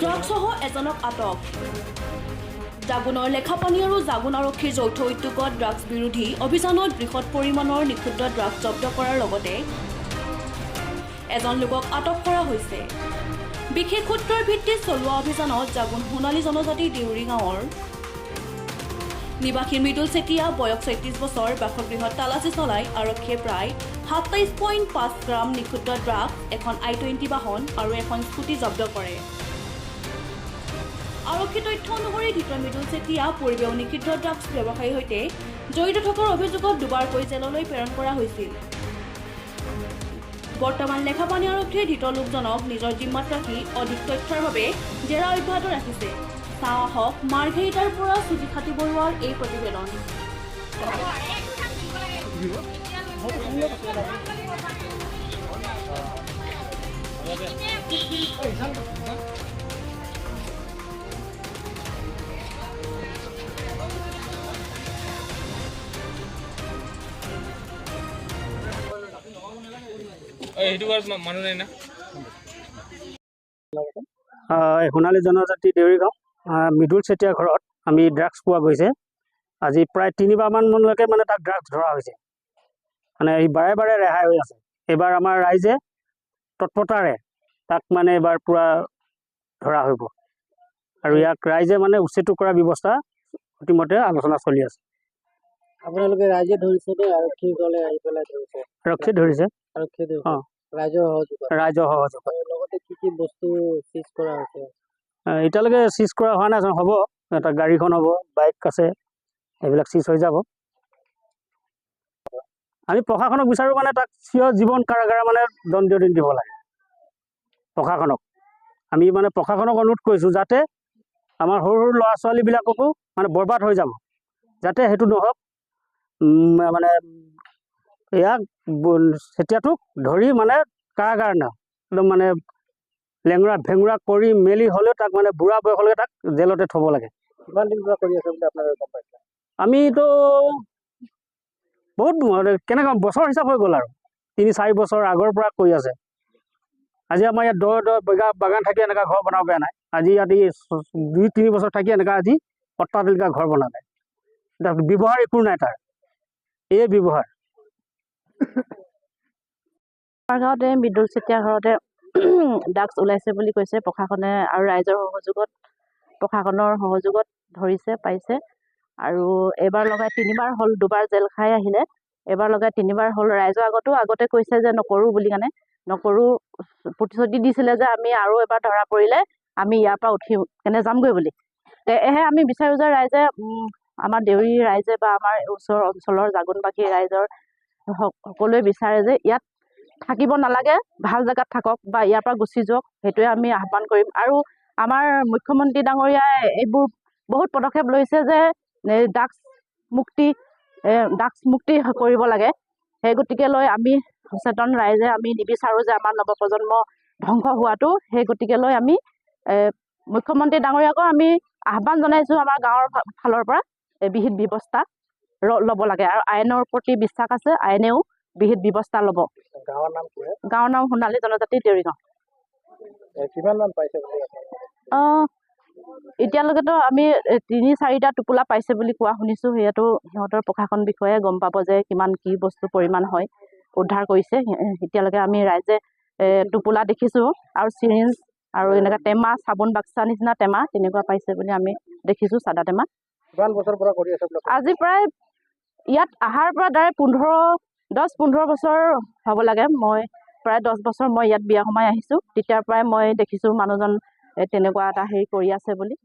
ড্ৰাগছসহ এজনক আটক। জাগুনৰ লেখাপানী আৰু জাগুন আৰক্ষীৰ যৌথ উদ্যোগত ড্ৰাগছ বিৰোধী অভিযানত বৃহৎ পৰিমাণৰ নিষিদ্ধ ড্ৰাগছ জব্দ কৰাৰ লগতে এজন লোকক আটক কৰা হৈছে। বিশেষ সূত্ৰৰ ভিত্তিত চলোৱা অভিযানত জাগুন সোণালী জনজাতি দেউৰী গাঁৱৰ নিবাসী মৃদুল চেতিয়া বয়স ৩৬ বছৰ বাসগৃহত তালাচী চলাই আৰক্ষীয়ে প্ৰায় ২৭.৫ গ্ৰাম নিষিদ্ধ ড্ৰাগছ, এখন I-20 বাহন আৰু এখন স্কুটি জব্দ কৰে। আৰক্ষী তথ্য অনুসৰি ধৃত মৃদুল চেতিয়া পূৰ্বেও নিষিদ্ধ ড্ৰাগছ ব্যৱসায়ীৰ সৈতে জড়িত থকাৰ অভিযোগত দুবাৰকৈ জেললৈ প্ৰেৰণ কৰা হৈছিল। বৰ্তমান লেখাপানী আৰক্ষীয়ে ধৃত লোকজনক নিজৰ জিম্মাত ৰাখি অধিক তথ্যৰ বাবে জেৰা অব্যাহত ৰাখিছে। চাওঁ আহক মাৰ্ঘেৰিটাৰ পৰা সুজিত হাতী বৰুৱাৰ এই প্ৰতিবেদন। সোণালী জনজাতি দেউৰী গাঁও মৃদুল চেতিয়াৰ ঘৰত আমি ড্ৰাগছ পোৱা গৈছে। আজি প্ৰায় 3বাৰমানলৈকে মানে তাক ড্ৰাগছ ধৰা হৈছে। মানে এই বাৰে বাৰে ৰেহাই হৈ আছে। এইবাৰ আমাৰ ৰাইজে তৎপৰতাৰে তাক মানে এইবাৰ পূৰা ধৰা হ'ব আৰু ইয়াক ৰাইজে মানে উচ্ছেদ কৰাৰ ব্যৱস্থা ইতিমধ্যে আলোচনা চলি আছে। আপোনালোকে ৰাইজে ধৰিছে নে আৰক্ষী দলে আহি পেলাই ধৰিছে? আৰক্ষীয়ে ধৰিছে। আৰক্ষীয়ে ধৰিছে। ৰাইজৰ সহযোগ লগতে কি বস্তু চিজ কৰা হৈছে? এতিয়ালৈকে চিজ কৰা হোৱা নাই, হ'ব। এটা গাড়ীখন হ'ব, বাইক আছে, এইবিলাক চিজ হৈ যাব। আমি প্ৰশাসনক বিচাৰোঁ মানে তাক চিৰ জীৱন কাৰাগাৰ মানে দণ্ডনীয় দিব লাগে প্ৰশাসনক। আমি মানে প্ৰশাসনক অনুৰোধ কৰিছোঁ যাতে আমাৰ সৰু সৰু ল'ৰা ছোৱালীবিলাককো মানে বৰবাদ হৈ যাব, যাতে সেইটো নহওক। মানে ইয়াক চেতিয়াটোক ধৰি মানে কাৰাগাৰ না একদম মানে লেঙুৰা ভেঙুৰা কৰি মেলি হ'লেও তাক মানে বুঢ়া বয়সলৈকে তাক জেলতে থ'ব লাগে। কিমান দিন পৰা কৰি আছে বুলি আপোনালোকে গম পাইছে? আমিতো বহুত কেনেকুৱা বছৰ হিচাপ হৈ গ'ল আৰু ৩-৪ বছৰ আগৰ পৰা কৰি আছে। আজি আমাৰ ইয়াত দহ বাগান থাকি এনেকুৱা ঘৰ বনাব বেয়া নাই। আজি ইয়াত 2-3 বছৰ থাকি এনেকুৱা আজি অট্টালিকা ঘৰ বনালে। ব্যৱহাৰ একো নাই তাৰ, এই ব্যৱহাৰ। আমাৰ গাঁৱতে মৃদুল চেতিয়াৰ ঘৰতে ড্ৰাগছ ওলাইছে বুলি কৈছে প্ৰশাসনে, আৰু ৰাইজৰ প্ৰশাসনৰ সহযোগত ধৰিছে, পাইছে। আৰু এইবাৰ লগাই 3বাৰ হ'ল, 2বাৰ জেল খাই আহিলে, এইবাৰ লগাই 3বাৰ হ'ল। ৰাইজৰ আগতে কৈছে যে নকৰোঁ বুলি, কাৰণে নকৰোঁ, প্ৰতিশ্ৰুতি দিছিলে যে আমি আৰু এবাৰ ধৰা পৰিলে আমি ইয়াৰ পৰা উঠি কেনে যামগৈ বুলি। সেয়েহে আমি বিচাৰোঁ যে ৰাইজে, আমাৰ দেউৰী ৰাইজে বা আমাৰ ওচৰৰ অঞ্চলৰ জাগুনবাসী ৰাইজৰ সকলোৱে বিচাৰে যে ইয়াত থাকিব নালাগে, ভাল জেগাত থাকক বা ইয়াৰ পৰা গুচি যাওক, সেইটোৱে আমি আহ্বান কৰিম। আৰু আমাৰ মুখ্যমন্ত্ৰী ডাঙৰীয়াই এইবোৰ বহুত পদক্ষেপ লৈছে যে ড্ৰাগছ মুক্তি কৰিব লাগে। সেই গতিকে লৈ আমি সচেতন ৰাইজে আমি নিবিচাৰোঁ যে আমাৰ নৱপ্ৰজন্ম ধ্বংস হোৱাটো। সেই গতিকে লৈ আমি মুখ্যমন্ত্ৰী ডাঙৰীয়াকো আমি আহ্বান জনাইছোঁ, আমাৰ গাঁৱৰ ফালৰ পৰা বিহিত ব্যৱস্থা ল'ব লাগে। আৰু আইনৰ প্ৰতি বিশ্বাস আছে, আইনেও বিহিত ব্যৱস্থা ল'ব। গাঁৱৰ নাম সোণালী জনজাতি দেউৰী গাঁও। কিমান মান পাইছে বুলি? এতিয়ালৈকেতো আমি 3-4টা টোপোলা পাইছে বুলি কোৱা শুনিছোঁ। সেয়াতো সিহঁতৰ প্ৰশাসন বিষয়ে গম পাব যে কিমান কি বস্তু পৰিমাণ হয় উদ্ধাৰ কৰিছে। এতিয়ালৈকে আমি ৰাইজে টোপোলা দেখিছোঁ, আৰু চিৰিঞ্জ আৰু এনেকুৱা টেমা, চাবোন বাক্সা নিচিনা টেমা তেনেকুৱা পাইছে বুলি আমি দেখিছোঁ, চাদা টেমা। কিমান বছৰ পৰা কৰি আছে? আজি প্ৰায় ইয়াত অহাৰ পৰা ডাইৰেক্ট 10-15 বছৰ হ'ব লাগে। মই প্ৰায় 10 বছৰ মই ইয়াত বিয়া সোমাই আহিছোঁ, তেতিয়াৰ পৰাই মই দেখিছোঁ মানুহজন তেনেকুৱা এটা হেৰি কৰি আছে বুলি।